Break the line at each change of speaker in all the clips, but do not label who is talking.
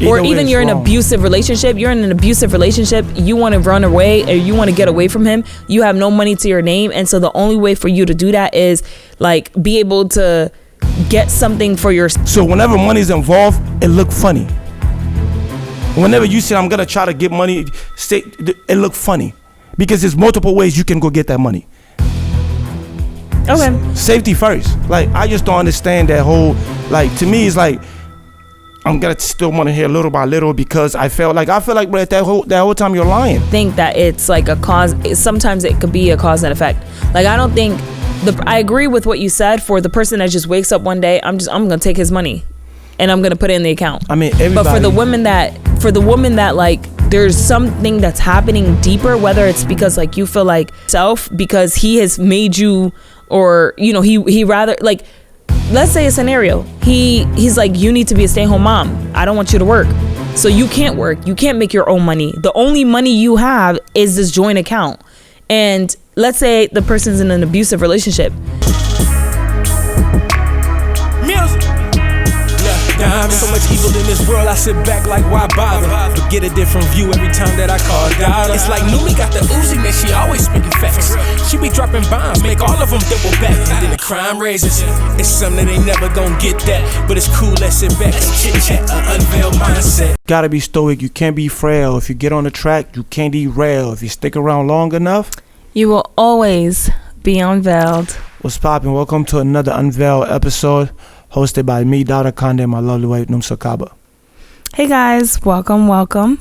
Or even you're in an abusive relationship. You're in an abusive relationship. You want to run away or you want to get away from him. You have no money to your name. And so the only way for you to do that is like be able to get something for your.
So whenever money's involved, it look funny. Whenever you say I'm going to try to get money, it look funny. Because there's multiple ways you can go get that money.
Okay.
Safety first. Like, I just don't understand that whole, like, to me, it's like, I'm gonna still want to hear little by little because I feel like bro, that whole time you're lying.
I think that it's like a cause. Sometimes it could be a cause and effect. Like, I don't think I agree with what you said. For the person that just wakes up one day, I'm gonna take his money and I'm gonna put it in the account.
I mean, everybody.
But for the woman that like there's something that's happening deeper, whether it's because like you feel like because he has made you, or you know, he rather like. Let's say a scenario. He's like, you need to be a stay-at-home mom. I don't want you to work. So you can't work. You can't make your own money. The only money you have is this joint account. And let's say the person's in an abusive relationship.
There's so much evil in this world, I sit back like, why bother? But get a different view every time that I call daughter. It's like Numi got the Uzi, man, she always speaking facts. She be dropping bombs, make all of them double back. And then the crime raises. It's something they never gonna get that. But it's cool, let's sit back and chit chat. An unveiled mindset.
Gotta be stoic, you can't be frail. If you get on the track, you can't derail. If you stick around long enough,
you will always be unveiled.
What's poppin'? Welcome to another Unveiled episode, hosted by me, Dada Kande, and my lovely wife, Numsa Kaba.
Hey guys, welcome.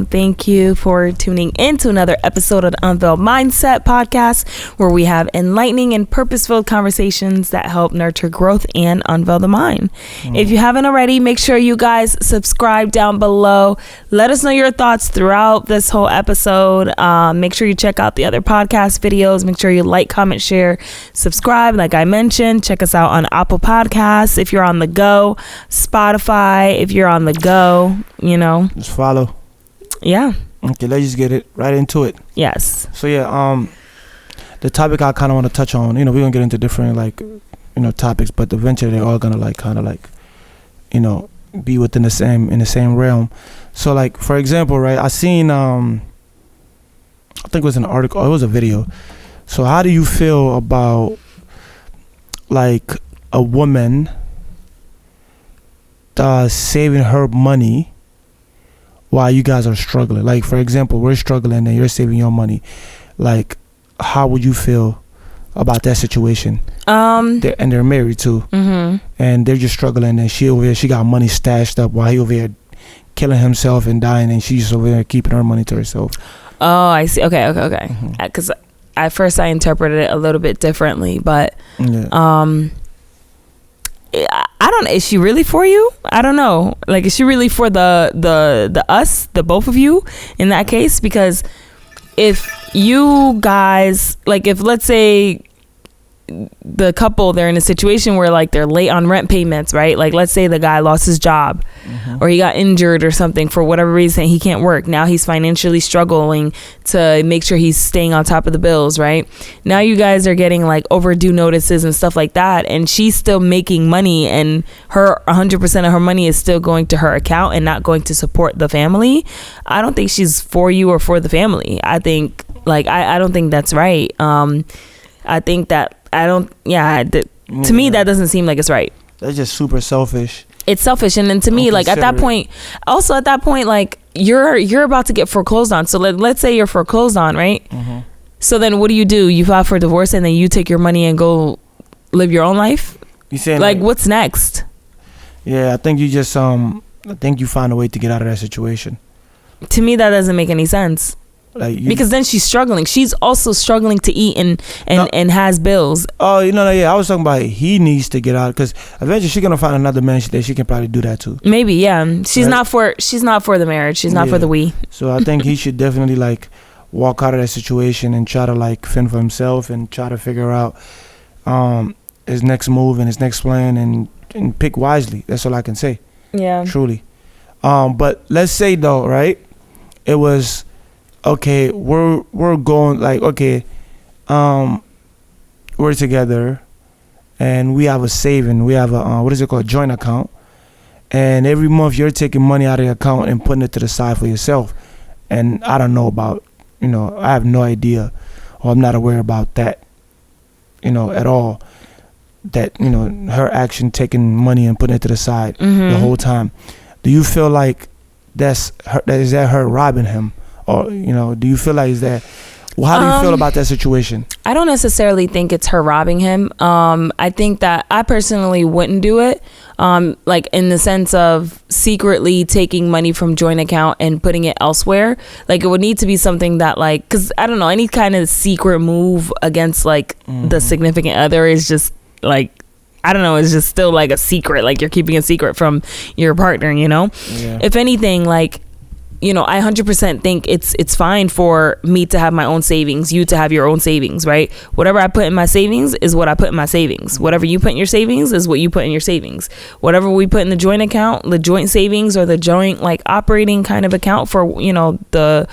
Thank you for tuning in to another episode of the Unveiled Mindset podcast, where we have enlightening and purpose-filled conversations that help nurture growth and unveil the mind. If you haven't already, make sure you guys subscribe down below. Let us know your thoughts throughout this whole episode. Make sure you check out the other podcast videos. Make sure you like, comment, share, subscribe. Like I mentioned, check us out on Apple Podcasts if you're on the go, Spotify if you're on the go. You know,
just follow.
Yeah.
Okay, let's just get it right into it.
Yes.
So yeah, the topic I kind of want to touch on, you know, we're gonna get into different like, you know, topics, but eventually they're all gonna like kind of like, you know, be within the same realm. So like, for example, right, I seen I think it was an article, it was a video. So how do you feel about like a woman saving her money while you guys are struggling? Like, for example, we're struggling and you're saving your money. Like, how would you feel about that situation? They're married too, and they're just struggling, and she over here, she got money stashed up while he over here killing himself and dying, and she's over there keeping her money to herself.
Oh, I see. Okay. Because at first I interpreted it a little bit differently, but yeah. I don't know. Is she really for you? I don't know. Like, is she really for the us, the both of you in that case? Because if you guys, like, if let's say the couple, they're in a situation where like they're late on rent payments, right? Like, let's say the guy lost his job or he got injured or something for whatever reason, he can't work. Now he's financially struggling to make sure he's staying on top of the bills, right? Now you guys are getting like overdue notices and stuff like that, and she's still making money, and her 100% of her money is still going to her account and not going to support the family. I don't think she's for you or for the family. I think like I don't think that's right. I think that to me that doesn't seem like it's right.
That's just super selfish. It's
selfish. And then to me, like at that point, like you're about to get foreclosed on. So let's say you're foreclosed on, right? So then what do? You file for divorce and then you take your money and go live your own life? You saying like what's next?
Yeah, I think you just I think you find a way to get out of that situation.
To me, that doesn't make any sense. Like because then she's struggling. She's also struggling to eat and has bills.
Oh, you know, yeah. I was talking about he needs to get out because eventually she's gonna find another man that she can probably do that too.
Maybe, yeah. She's not for the marriage. She's not for the we.
So I think he should definitely like walk out of that situation and try to like fend for himself and try to figure out his next move and his next plan and pick wisely. That's all I can say.
Yeah.
Truly. But let's say though, right? It was. Okay, we're going like okay, we're together, and we have a saving. We have a what is it called, joint account, and every month you're taking money out of your account and putting it to the side for yourself. And I don't know about, I have no idea, or I'm not aware about that, at all. That, her action, taking money and putting it to the side the whole time. Do you feel like is that her robbing him? Or, do you feel like is that, well, how do you feel about that situation?
I don't necessarily think it's her robbing him. I think that I personally wouldn't do it. Like in the sense of secretly taking money from joint account and putting it elsewhere. Like it would need to be something that like, cause I don't know, any kind of secret move against like the significant other is just like, I don't know, it's just still like a secret. Like you're keeping a secret from your partner, Yeah. If anything, like, I 100% think it's fine for me to have my own savings, you to have your own savings, right? Whatever I put in my savings is what I put in my savings. Whatever you put in your savings is what you put in your savings. Whatever we put in the joint account, the joint savings or the joint like operating kind of account for, the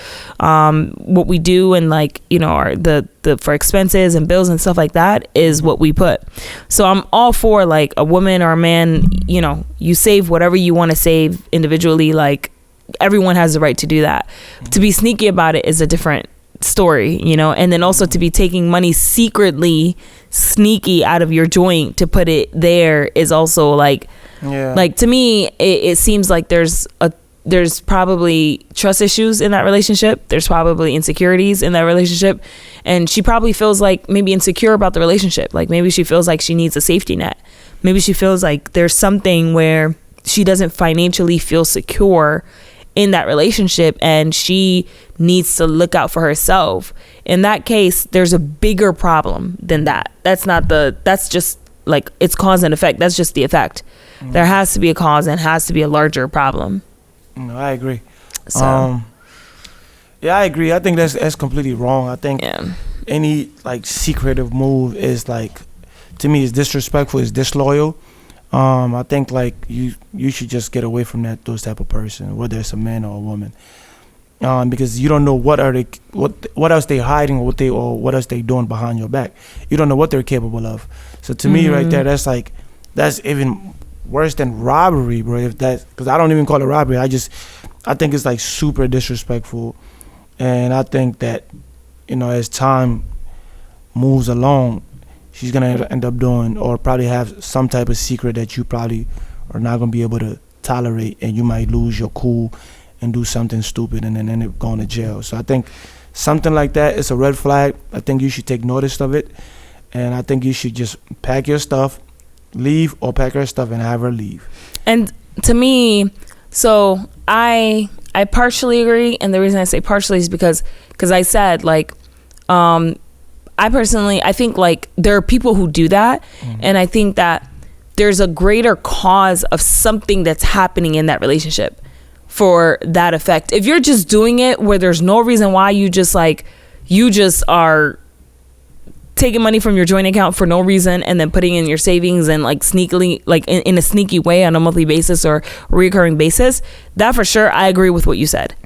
what we do and like, our the for expenses and bills and stuff like that is what we put. So I'm all for like a woman or a man, you save whatever you want to save individually, like everyone has the right to do that. To be sneaky about it is a different story, and then also to be taking money secretly sneaky out of your joint to put it there is also like to me it seems like there's probably trust issues in that relationship. There's probably insecurities in that relationship, and she probably feels like maybe insecure about the relationship. Like maybe she feels like she needs a safety net. Maybe she feels like there's something where she doesn't financially feel secure in that relationship and she needs to look out for herself. In that case, there's a bigger problem than that. That's just like, it's cause and effect. That's just the effect. There has to be a cause and has to be a larger problem.
No, I agree.
So
I agree. I think that's completely wrong. I think any like secretive move is like, to me, is disrespectful, is disloyal. I think like you should just get away from those type of person, whether it's a man or a woman, because you don't know what else they hiding or what else they doing behind your back. You don't know what they're capable of. So to me, right there, that's even worse than robbery, bro. Because I don't even call it robbery. I think it's like super disrespectful, and I think that as time moves along, she's going to end up doing or probably have some type of secret that you probably are not going to be able to tolerate, and you might lose your cool and do something stupid and then end up going to jail. So I think something like that is a red flag. I think you should take notice of it, and I think you should just pack your stuff, leave, or pack her stuff and have her leave. And
to me, so I partially agree, and the reason I say partially is because I said like I think like there are people who do that, and I think that there's a greater cause of something that's happening in that relationship for that effect. If you're just doing it where there's no reason why, you just are taking money from your joint account for no reason and then putting in your savings and like sneakily, like in a sneaky way on a monthly basis or recurring basis, that for sure, I agree with what you said.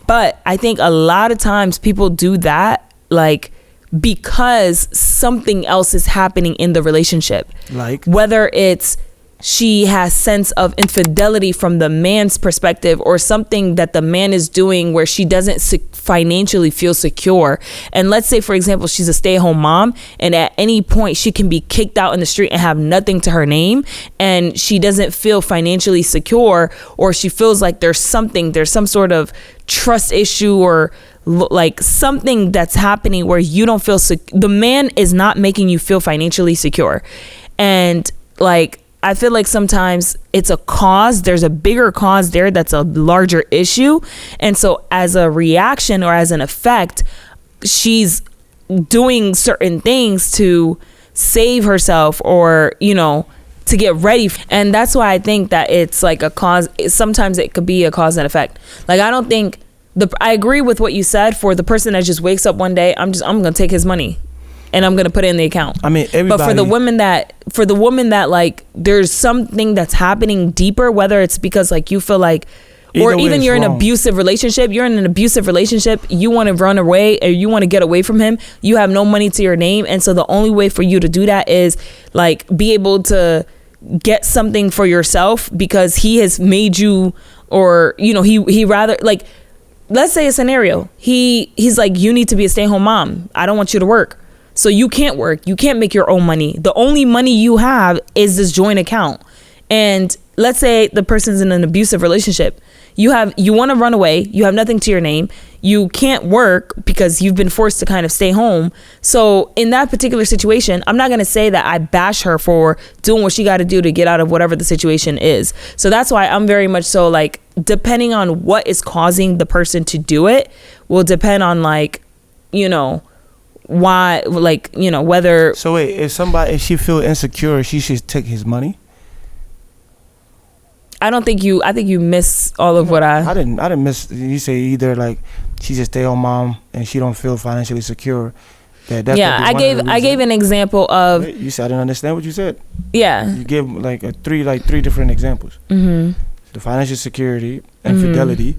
But I think a lot of times people do that like because something else is happening in the relationship. Like whether it's she has sense of infidelity from the man's perspective, or something that the man is doing where she doesn't financially feel secure. And let's say, for example, she's a stay-at-home mom, and at any point she can be kicked out in the street and have nothing to her name, and she doesn't feel financially secure, or she feels like there's some sort of trust issue or like something that's happening where you don't feel the man is not making you feel financially secure. And like I feel like sometimes it's a cause, there's a bigger cause there that's a larger issue, and so as a reaction or as an effect, she's doing certain things to save herself or to get ready. And that's why I think that it's like a cause. Sometimes it could be a cause and effect. Like I don't think I agree with what you said. For the person that just wakes up one day, I'm gonna take his money and I'm gonna put it in the account. I mean, everybody. But for the woman that like there's something that's happening deeper, whether it's because like you feel like, or even you're in an abusive relationship, you want to run away or you want to get away from him, you have no money to your name, and so the only way for you to do that is like be able to get something for yourself because he has made you, or he rather, like, let's say a scenario, he's like, you need to be a stay-at-home mom, I don't want you to work, so you can't work, you can't make your own money, the only money you have is this joint account. And let's say the person's in an abusive relationship, you want to run away, you have nothing to your name, you can't work because you've been forced to kind of stay home. So in that particular situation, I'm not going to say that I bash her for doing what she got to do to get out of whatever the situation is. So that's why I'm very much so like, depending on what is causing the person to do it will depend on, like, why, like, whether.
So wait, if she feel insecure, she should take his money?
I think you miss all of what I
didn't miss. You say either like she's a stay-at-home mom and she don't feel financially secure.
I gave an example of.
You said I didn't understand what you said.
Yeah.
You gave like three different examples.
Mm-hmm.
The financial security, infidelity,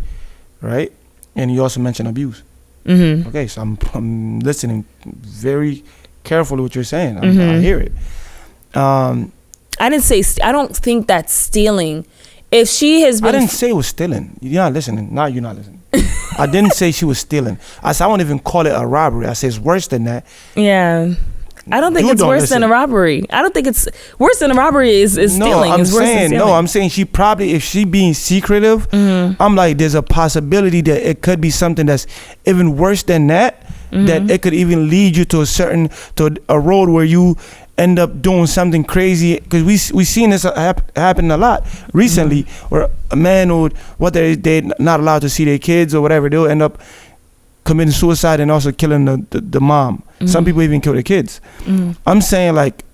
right? And you also mentioned abuse.
Mm-hmm.
Okay, so I'm listening very carefully what you're saying. I hear it.
I didn't say. I don't think that's stealing. If she has been,
I didn't say it was stealing. You're not listening. Now you're not listening. I didn't say she was stealing. I said I won't even call it a robbery. I said it's worse than that.
Yeah. I don't think it's worse than a robbery. I don't think it's worse than a robbery is stealing.
I'm saying she probably, if she being secretive, I'm like, there's a possibility that it could be something that's even worse than that, that it could even lead you to a road where you end up doing something crazy. Because we seen this happen a lot recently, where a man would, whether they're not allowed to see their kids or whatever, they'll end up committing suicide and also killing the mom. Some people even kill their kids. I'm saying, like,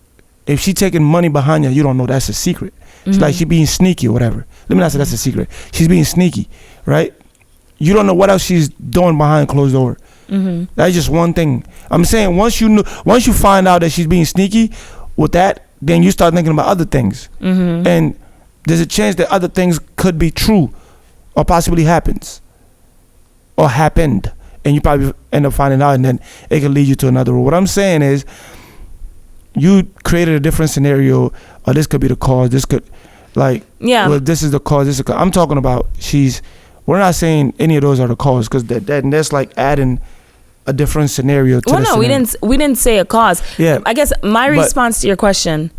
if she taking money behind you don't know, that's a secret. It's like she being sneaky or whatever. Let me not say that's a secret. She's being sneaky, right? You don't know what else she's doing behind closed door. That's just one thing. I'm saying once you find out that she's being sneaky with that, then you start thinking about other things. And there's a chance that other things could be true or possibly happens or happened. And you probably end up finding out, and then it can lead you to another road. What I'm saying is, you created a different scenario, or this could be the cause. This could, like, well, this is the cause. I'm talking about we're not saying any of those are the cause, because that's like adding a different scenario to
scenario. We didn't say a cause.
Yeah.
I guess my response to your question,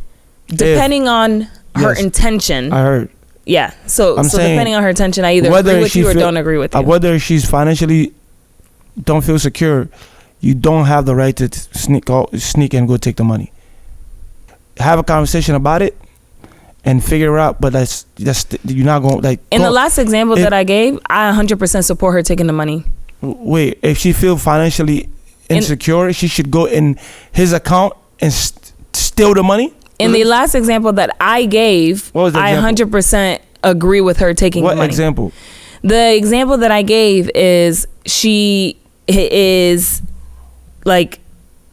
depending on her intention.
I heard.
Yeah. So depending on her intention, I either agree with you or don't agree with you.
Whether she's financially don't feel secure, you don't have the right to sneak and go take the money. Have a conversation about it and figure it out, but that's you're not going, like,
in the last example that I gave, I 100% support her taking the money.
Wait, if she feel financially insecure, she should go in his account and steal the money?
In the last example that I gave, I 100% agree with her taking the money.
What example?
The example that I gave is she is like,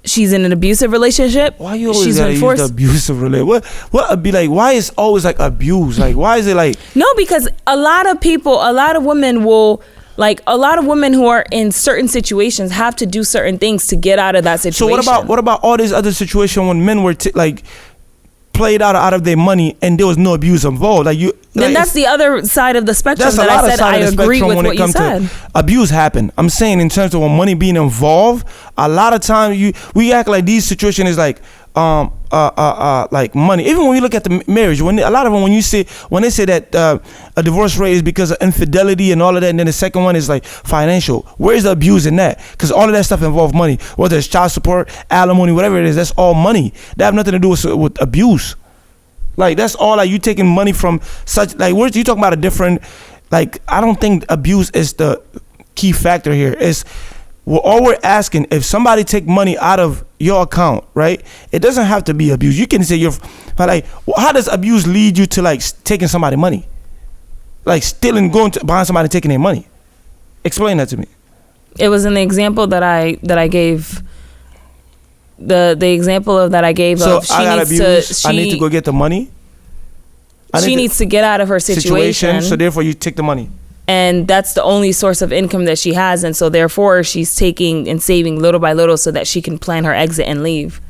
she's in an abusive relationship.
Why you always gotta use the abusive relationship? What be like? Why is always like abuse? Like, why is it like?
No, because a lot of women who are in certain situations have to do certain things to get out of that situation.
So what about all these other situations when men were played out of their money and there was no abuse involved? Then
that's the other side of the spectrum that I said I agree with what you said.
Abuse happen. I'm saying in terms of when money being involved, a lot of times we act like these situations is like like money. Even when you look at the marriage, when a lot of them, when they say that a divorce rate is because of infidelity and all of that, and then the second one is like financial. Where's the abuse in that? Because all of that stuff involves money, whether it's child support, alimony, whatever it is. That's all money. That have nothing to do with abuse. Like, that's all, like, you taking money from such, like, where's you talking about a different, like, I don't think abuse is the key factor here. It's all we're asking, if somebody take money out of your account, right, it doesn't have to be abuse. You can say how does abuse lead you to, like, taking somebody's money? Like, stealing, going behind somebody, taking their money. Explain that to me.
It was an example that I gave. The example of that I gave
so
of she
I
needs
abuse,
to
I need to go get the money.
She needs to get out of her situation.
So therefore you take the money.
And that's the only source of income that she has, and so therefore she's taking and saving little by little so that she can plan her exit and leave.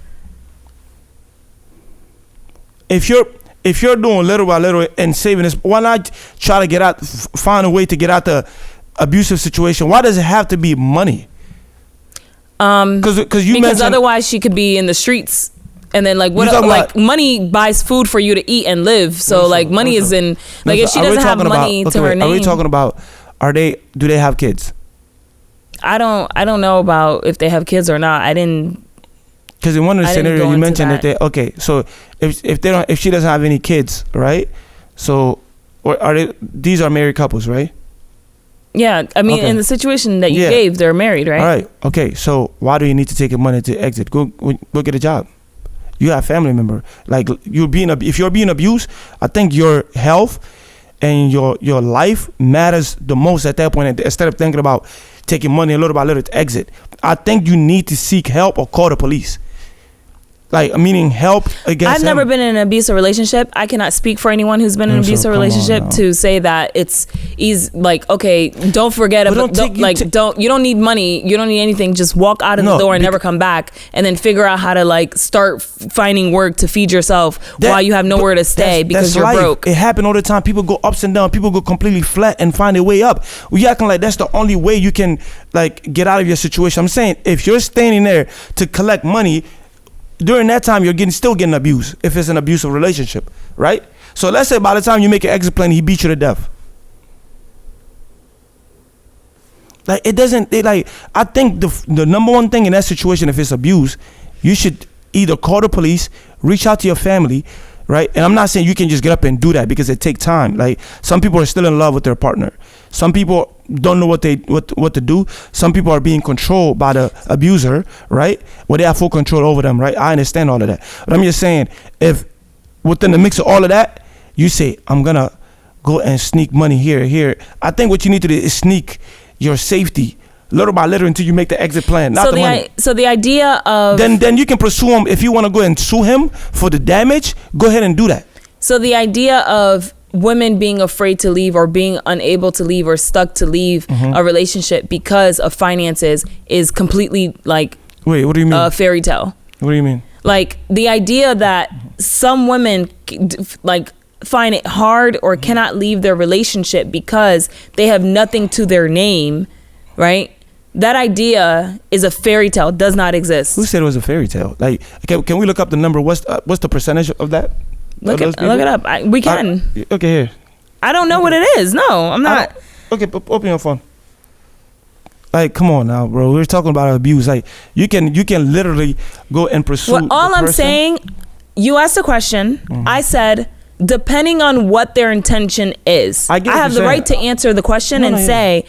If if you're doing little by little and saving this, why not try to get out, find a way to get out the abusive situation? Why does it have to be money? Because
otherwise she could be in the streets. And then money buys food for you to eat and live. So money is in if she doesn't have money to her name.
Are we talking about do they have kids?
I don't know about if they have kids or not. I didn't.
Because in one of the scenarios you mentioned that so if she doesn't have any kids, right? So these are married couples, right?
Yeah, I mean, in the situation that you gave, they're married, right?
All right. Okay. So why do you need to take your money to exit? Go get a job. You have a family member. Like if you're being abused, I think your health and your life matters the most at that point. Instead of thinking about taking money little by little to exit, I think you need to seek help or call the police. Meaning help against
I've never been in an abusive relationship. I cannot speak for anyone who's been in an abusive relationship to say that he's okay, don't forget about you don't need money, you don't need anything, just walk out of the door and never come back, and then figure out how to start finding work to feed yourself while you have nowhere to stay because you're broke.
It happens all the time. People go ups and down, people go completely flat and find their way up. We acting like that's the only way you can get out of your situation. I'm saying if you're standing there to collect money, during that time, you're still getting abused if it's an abusive relationship, right? So let's say by the time you make an exit plan, he beat you to death. I think the number one thing in that situation, if it's abuse, you should either call the police, reach out to your family, right? And I'm not saying you can just get up and do that because it takes time. Some people are still in love with their partner. Some people don't know what to do. Some people are being controlled by the abuser, right? Where they have full control over them, right? I understand all of that. But I'm just saying, if within the mix of all of that, you say, I'm going to go and sneak money here. I think what you need to do is sneak your safety little by little until you make the exit plan, not the money.
So the idea of...
Then you can pursue him. If you want to go and sue him for the damage, go ahead and do that.
So the idea of women being afraid to leave or being unable to leave or stuck to leave a relationship because of finances is completely
Wait, what do you mean?
A fairy tale.
What do you mean?
The idea that some women find it hard or cannot leave their relationship because they have nothing to their name, right? That idea is a fairy tale. Does not exist.
Who said it was a fairy tale? Can we look up the number? What's the percentage of that?
Look it up. We can.
Okay, here.
I don't know what it is. No, I'm not.
Okay, open your phone. Come on now, bro. We're talking about abuse. You can literally go and pursue.
Well, all I'm saying, you asked a question. I said, depending on what their intention is, I have the right to answer the question and say,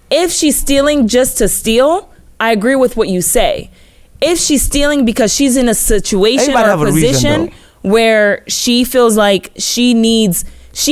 if she's stealing just to steal, I agree with what you say. If she's stealing because she's in a situation or a position where she feels like she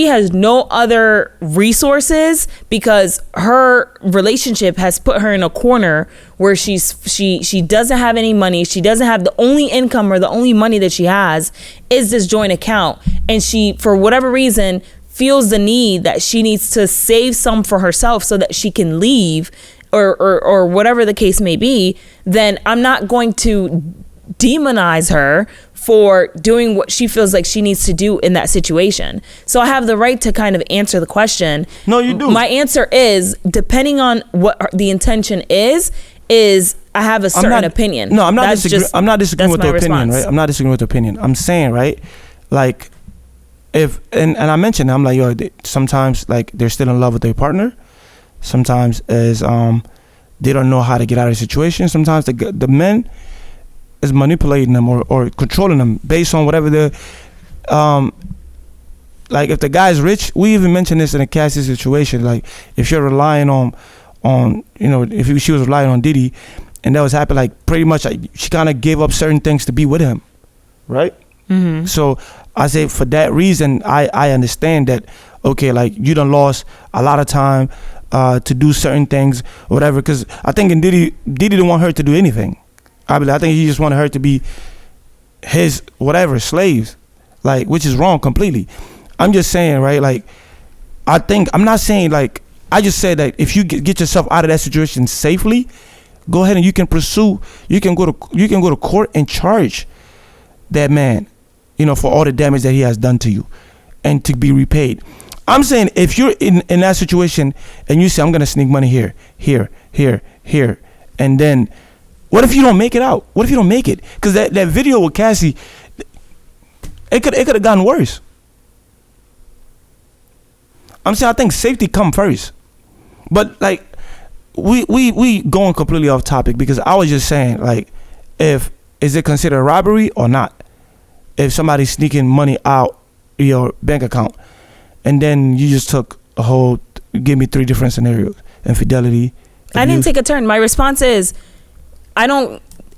has no other resources because her relationship has put her in a corner where she doesn't have any money. She doesn't have the only income or the only money that she has is this joint account. And she, for whatever reason, feels the need that she needs to save some for herself so that she can leave or whatever the case may be, then I'm not going to demonize her for doing what she feels like she needs to do in that situation. So I have the right to kind of answer the question.
No, you do.
My answer is, depending on what the intention is I have a certain opinion.
No, I'm not disagreeing with the opinion, right? I'm not disagreeing with the opinion. I'm saying, right, if and I mentioned, I'm like, sometimes they're still in love with their partner. Sometimes they don't know how to get out of the situation. Sometimes the men is manipulating them or controlling them based on whatever the if the guy's rich. We even mentioned this in a Cassie situation. If you're relying on if she was relying on Diddy, and that was happening, pretty much she kind of gave up certain things to be with him, right? Mm-hmm. So I say for that reason, I understand that, okay, you done lost a lot of time to do certain things, whatever, because I think in Diddy didn't want her to do anything. I think he just wanted her to be his whatever slaves, which is wrong completely. I'm just saying, right? I'm not saying I just said that if you get yourself out of that situation safely, go ahead and you can go to court and charge that man for all the damage that he has done to you, and to be repaid. I'm saying if you're in that situation and you say, I'm gonna sneak money here, and then what if you don't make it out? What if you don't make it? Because that video with Cassie, it could have gotten worse. I'm saying I think safety come first. But like we going completely off topic, because I was just saying, like, is it considered robbery or not? If somebody's sneaking money out your bank account, and then you just took give me 3 different scenarios: infidelity.
I didn't take a turn. My response is,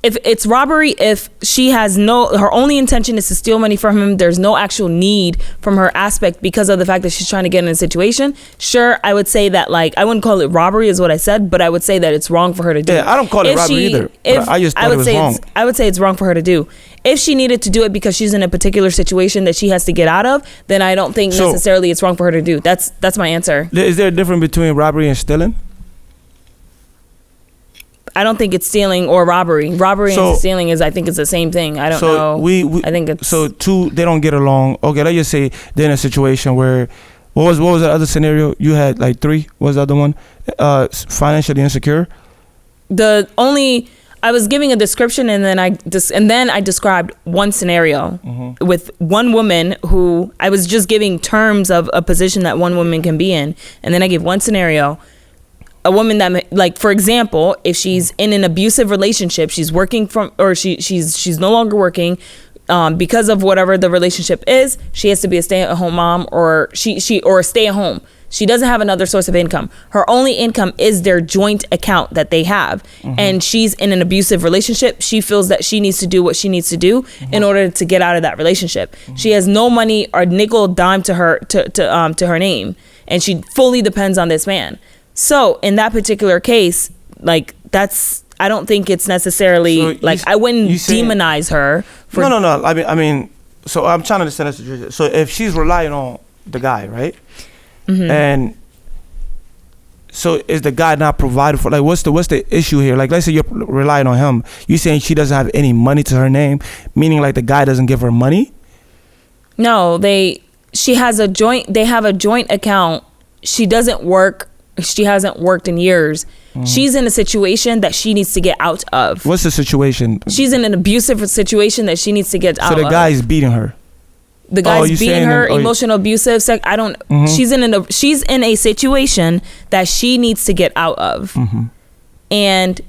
if it's robbery, if she has her only intention is to steal money from him, there's no actual need from her aspect because of the fact that she's trying to get in a situation. Sure, I would say that, like, I wouldn't call it robbery is what I said, but I would say that it's wrong for her to do.
Yeah, I don't call it robbery either. I just thought it was wrong.
I would say it's wrong for her to do. If she needed to do it because she's in a particular situation that she has to get out of, then I don't think necessarily it's wrong for her to do. That's my answer.
Is there a difference between robbery and stealing?
I don't think it's stealing or robbery. Robbery and stealing I think it's the same thing. I don't know. I think it's
they don't get along. Okay, let's just say they're in a situation where, what was the other scenario? You had like 3. What was the other one? Financially insecure. I was giving a description, and then I described one scenario with one woman who I was just giving terms of a position that one woman can be in, and then I gave one scenario. A woman that, like, for example, if she's in an abusive relationship, she's working she's no longer working because of whatever the relationship is. She has to be a stay-at-home mom, or or stay at home. She doesn't have another source of income. Her only income is their joint account that they have, and she's in an abusive relationship. She feels that she needs to do what she needs to do in order to get out of that relationship. She has no money or nickel dime to her name, and she fully depends on this man. So in that particular case, like, I don't think it's necessarily I wouldn't demonize her for. No. I mean, so I'm trying to understand the situation. So if she's relying on the guy, right? And so is the guy not provided for? Like, what's the issue here? Like, let's say you're relying on him. You saying she doesn't have any money to her name, meaning like the guy doesn't give her money?
No, they have a joint account. She doesn't work. She hasn't worked in years. She's in a situation that she needs to get out of.
What's the situation?
She's in an abusive situation that she needs to get out of.
So the guy's beating her.
The guy's beating her, emotional, abusive, sex. I don't. She's in a situation that she needs to get out of, and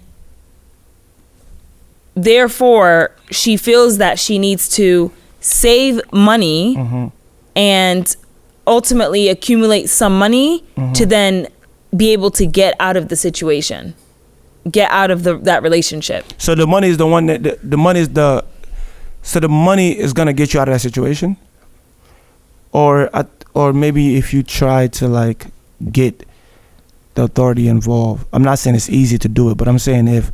therefore she feels that she needs to save money and ultimately accumulate some money to then be able to get out of the situation, get out of that relationship.
So the money is the one that so the money is gonna get you out of that situation, or maybe if you try to, like, get the authority involved. I'm not saying it's easy to do it, but I'm saying if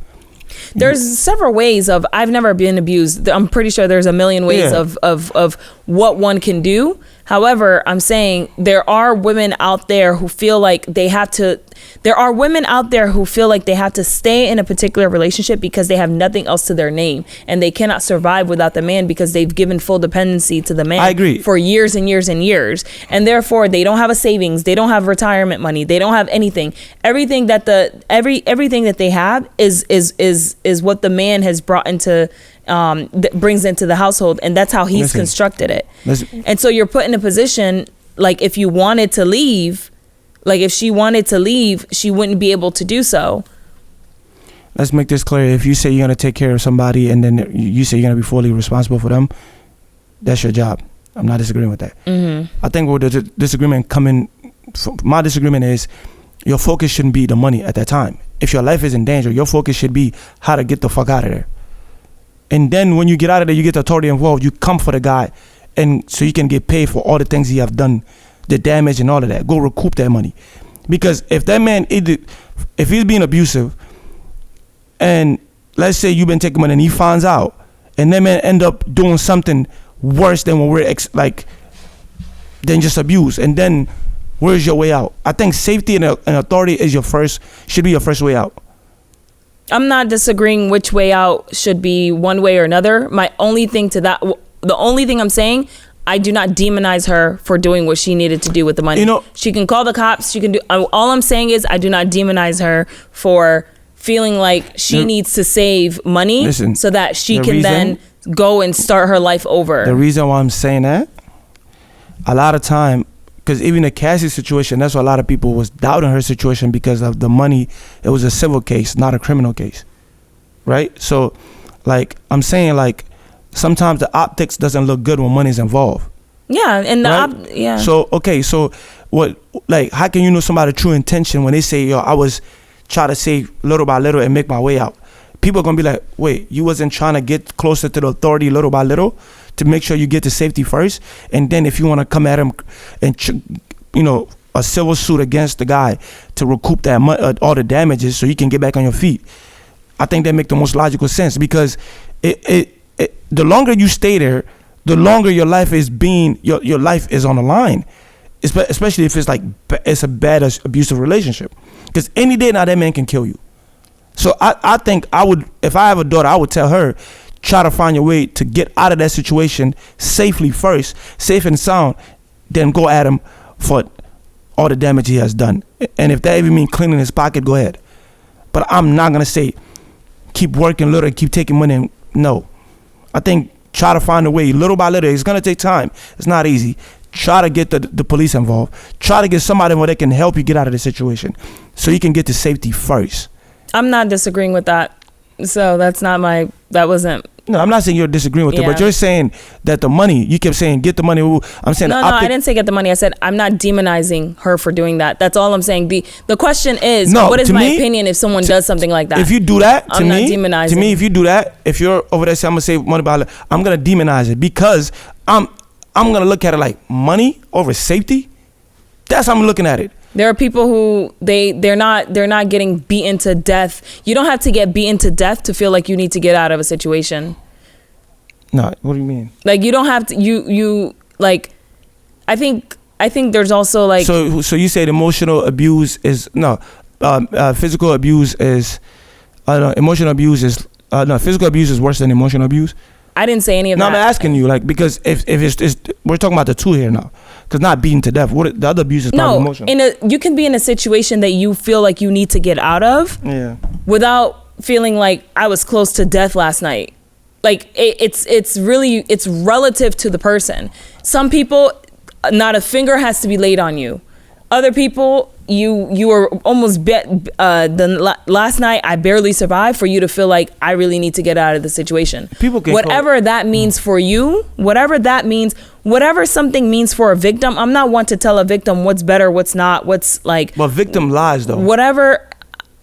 there's several ways of. I've never been abused. I'm pretty sure there's a million ways of what one can do. However, I'm saying there are women out there who feel like they have to. There are women out there who feel like they have to stay in a particular relationship because they have nothing else to their name, and they cannot survive without the man because they've given full dependency to the man.
I agree.
For years and years and years, and therefore they don't have a savings, they don't have retirement money, they don't have anything. Everything that everything that they have is what the man has brought into. Brings into the household, and that's how he's constructed it. And so you're put in a position, like, if you wanted to leave, like, if she wanted to leave, she wouldn't be able to do so.
Let's make this clear. If you say you're going to take care of somebody and then you say you're going to be fully responsible for them, that's your job. I'm not disagreeing with that. I think where the disagreement my disagreement is, your focus shouldn't be the money at that time. If your life is in danger, your focus should be how to get the fuck out of there. And then when you get out of there, you get the authority involved. You come for the guy, and so you can get paid for all the things he have done, the damage and all of that. Go recoup that money, because if that man, if he's being abusive, and let's say you've been taking money and he finds out, and that man end up doing something worse than what we're than just abuse, and then where's your way out? I think safety and authority is should be your first way out.
I'm not disagreeing which way out should be one way or another. My only thing to that, the only thing I'm saying, I do not demonize her for doing what she needed to do with the money.
You know,
she can call the cops. She can do. All I'm saying is I do not demonize her for feeling like she needs to save money so that she can then go and start her life over.
The reason why I'm saying that, a lot of time, because even the Cassie situation, that's why a lot of people was doubting her situation because of the money. It was a civil case, not a criminal case, right? So, like, I'm saying, like, sometimes the optics doesn't look good when money's involved.
Yeah, and
right? So, okay, so what, like, how can you know somebody's true intention when they say, yo, I was trying to save little by little and make my way out? People are going to be like, wait, you wasn't trying to get closer to the authority little by little to make sure you get to safety first? And then if you want to come at him and, you know, a civil suit against the guy to recoup that all the damages so you can get back on your feet. I think that make the most logical sense, because the longer you stay there, the longer your life is your life is on the line, especially if it's like it's a bad abusive relationship, because any day now that man can kill you. So I think I would, if I have a daughter, I would tell her, try to find your way to get out of that situation safely first, safe and sound, then go at him for all the damage he has done. And if that even means cleaning his pocket, go ahead. But I'm not gonna say keep working little and keep taking money. And no, I think try to find a way little by little. It's gonna take time. It's not easy. Try to get the police involved. Try to get somebody where they can help you get out of the situation so you can get to safety first.
I'm not disagreeing with that. So that wasn't.
No, I'm not saying you're disagreeing with it, but you're saying that the money, you kept saying get the money. I'm saying
no, I didn't say get the money. I said I'm not demonizing her for doing that. That's all I'm saying. The question is, what is my opinion if someone does something like that?
If you do that,
I'm not demonizing.
To me, if you do that, if you're over there saying I'm gonna save money by, I'm gonna demonize it, because I'm gonna look at it like money over safety. That's how I'm looking at it.
There are people who they're not getting beaten to death. You don't have to get beaten to death to feel like you need to get out of a situation.
No, what do you mean?
Like, you don't have to. You like. I think there's also like.
So you said emotional abuse is physical abuse is, emotional abuse is physical abuse is worse than emotional abuse.
I didn't say any of that.
No, I'm asking you, like, because if it's we're talking about the two here now, because not beaten to death. What the other abuse is probably emotional.
You can be in a situation that you feel like you need to get out of, without feeling like I was close to death last night. Like, it's relative to the person. Some people, not a finger has to be laid on you. Other people, you were almost last night I barely survived for you to feel like I really need to get out of the situation. Whatever that means for you, whatever that means, whatever something means for a victim. I'm not one to tell a victim what's better, what's not, what's like.
But victim lies though.
Whatever.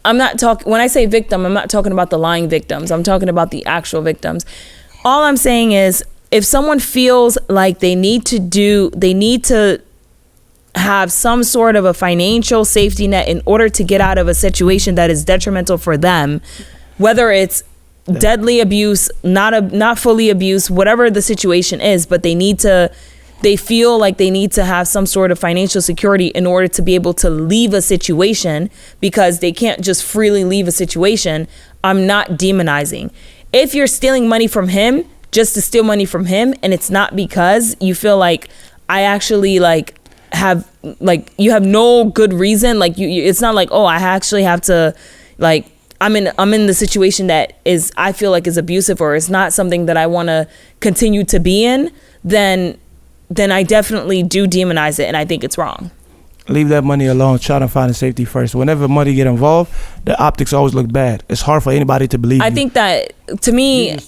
I'm not talking, when I say victim, I'm not talking about the lying victims. I'm talking about the actual victims. All I'm saying is, if someone feels like they need to have some sort of a financial safety net in order to get out of a situation that is detrimental for them, whether it's deadly abuse, not fully abuse, whatever the situation is, but they feel like they need to have some sort of financial security in order to be able to leave a situation, because they can't just freely leave a situation. I'm not demonizing. If you're stealing money from him just to steal money from him, and it's not because you feel like I actually like have, like, you have no good reason, like you it's not like, oh, I actually have to, like, I'm in the situation that is, I feel like is abusive, or it's not something that I want to continue to be in, then I definitely do demonize it, and I think it's wrong.
Leave that money alone. Try to find a safety first. Whenever money get involved, the optics always look bad. It's hard for anybody to believe.
I think that, to me,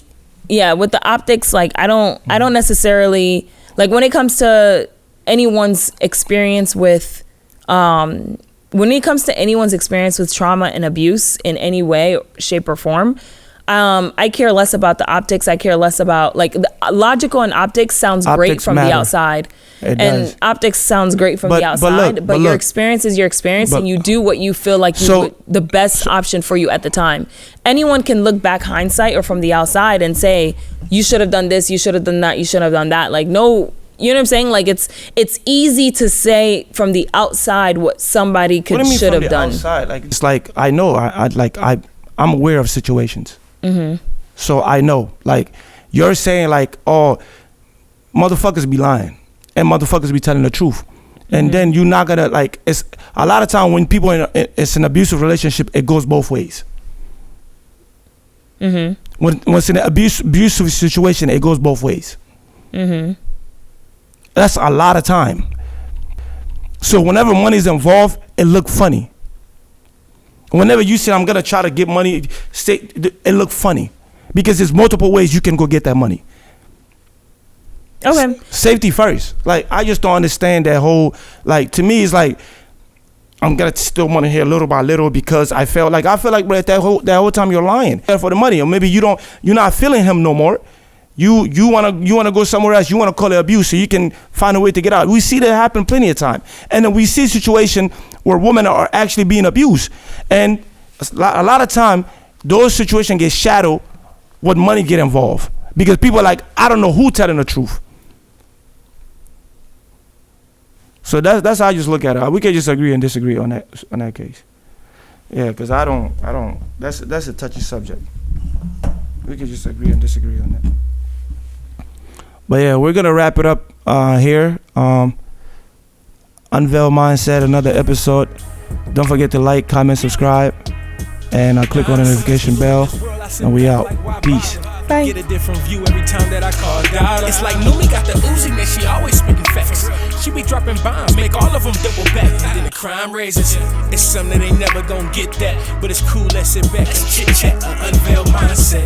with the optics, like, I don't necessarily, like, when it comes to anyone's experience with trauma and abuse in any way, shape, or form, I care less about the optics. I care less about, like, the logical and optics sounds great from the outside. Optics sounds great from the outside, but your experience is your experience, and you do what you feel like the best option for you at the time. Anyone can look back hindsight or from the outside and say, you should have done this, you should have done that, you should have done that. Like, no, you know what I'm saying? Like, it's easy to say from the outside what somebody should have done.
Outside? Like, it's like, I know, I'm aware of situations. Mm-hmm. So I know, like, you're saying, like, oh, motherfuckers be lying and motherfuckers be telling the truth. And then you're not gonna like. It's a lot of time when people it's an abusive relationship. It goes both ways. When it's in an abusive situation, it goes both ways. That's a lot of time. So whenever money's involved, it look funny. Whenever you say I'm gonna try to get money, it look funny because there's multiple ways you can go get that money.
Okay.
Safety first. Like, I just don't understand that whole, like, to me, it's like, I'm gonna steal money here little by little because I feel like, bro, that whole time you're lying for the money, or maybe you're not feeling him no more. You wanna go somewhere else. You wanna call it abuse so you can find a way to get out. We see that happen plenty of time, and then we see a situation where women are actually being abused, and a lot of time those situations get shadowed when money get involved because people are like, I don't know who telling the truth. So that's how I just look at it. We can just agree and disagree on that case. Yeah, because I don't. That's a touchy subject. We can just agree and disagree on that. But yeah, we're gonna wrap it up here. Unveiled Mindset, another episode. Don't forget to like, comment, subscribe, and click on the notification bell. And we out. Peace.
Bye.
Get a different view every time that I call Dada. It's like Numi got the Uzi, man, she always speaking facts. She be dropping bombs, make all of them double back. And then the crime raises. It's something that ain't never gonna get that. But it's cool, let's sit back and chit chat. Unveiled Mindset.